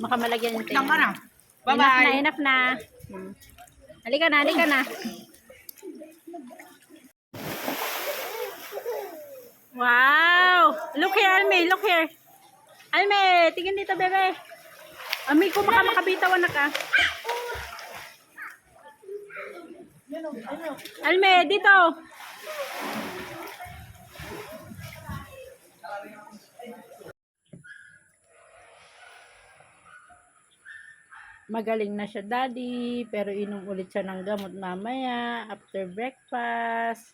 Baka malagyan yung Lang ka na. Enough na, Bye-bye. enough na. Halika na, halika na. Wow! Look here, Alme, look here. Alme, tingin dito, bebe. Alme, kung baka makabitaw anak ah. Alme, dito. Magaling na siya, daddy, pero inom ulit siya ng gamot mamaya after breakfast.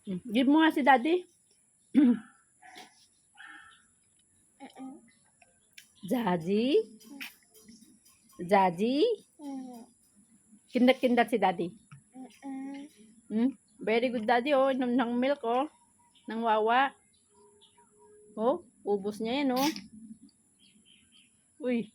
Give mo nga si daddy. Daddy? Daddy? Kindat-kindat si daddy. Very good daddy, oh. Inom ng milk, oh. Ng wawa. Oh, ubos niya yan, oh. Uy.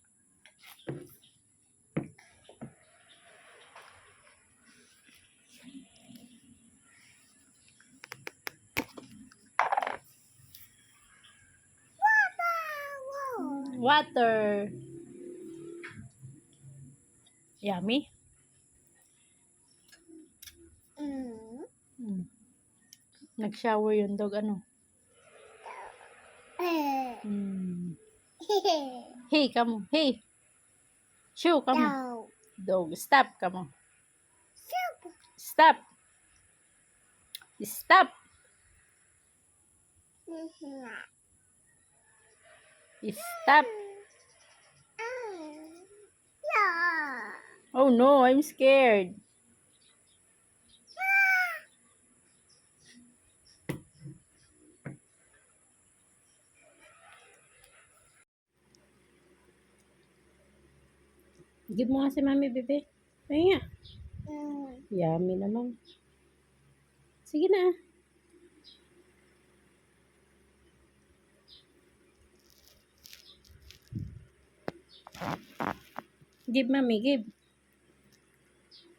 Water. Yummy. Nag-shower yung dog, ano? Hey, come on. Hey. Shoo, come on. Dog, stop, come on. Stop. Stop. Stop. Oh no, I'm scared. Give mo nga si mami, bebe. Ay nga. Yummy naman. Sige na. Give, mami, give.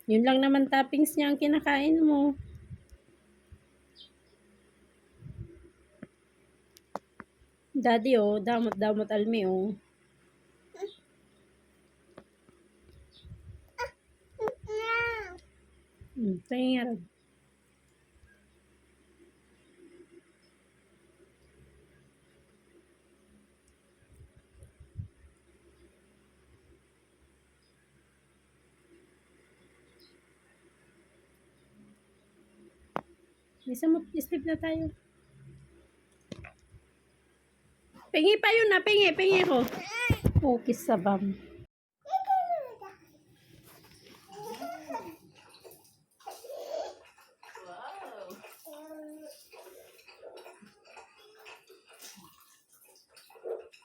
Yun lang naman toppings niya ang kinakain mo. Daddy, oh. Damot-damot almi, oh. Tingin nga. Isa mo, sleep na tayo. Pingi pa yun na, pingi ko. Cookies sa bam.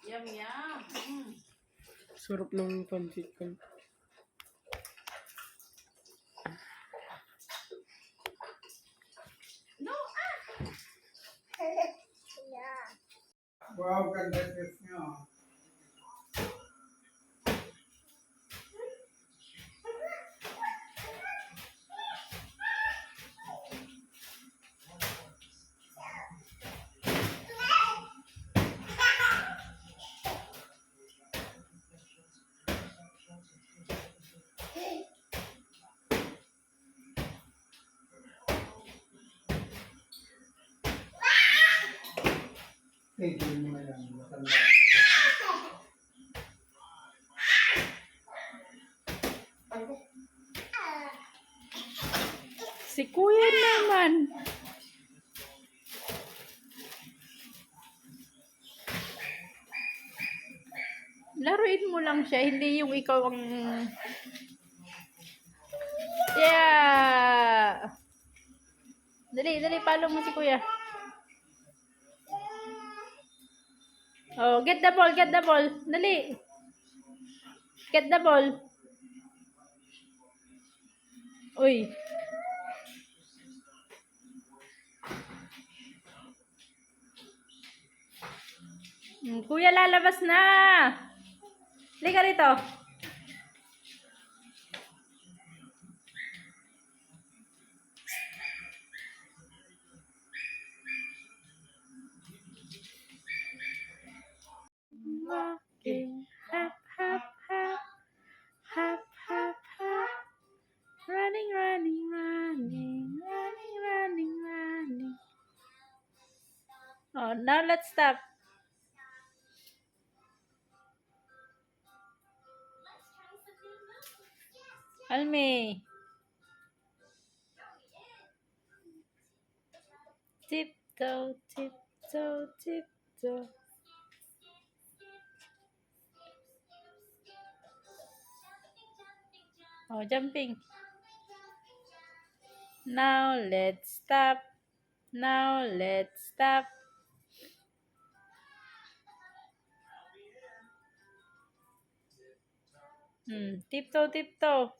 Yum, yum. Sarap ng pancit ko. Wow, ganda dress niya. Hindi mo na yan. Matanda. Si kuya naman. Laruin mo lang siya, hindi yung ikaw ang... Yeah! Dali, follow mo si kuya. Oh, get the ball. Dali. Get the ball. Uy. Kuya, lalabas na. Halika rito. now let's stop. Almi. Tiptoe, tiptoe, tiptoe. Oh, jumping. Now let's stop. Now let's stop. Tiptoe, tiptoe.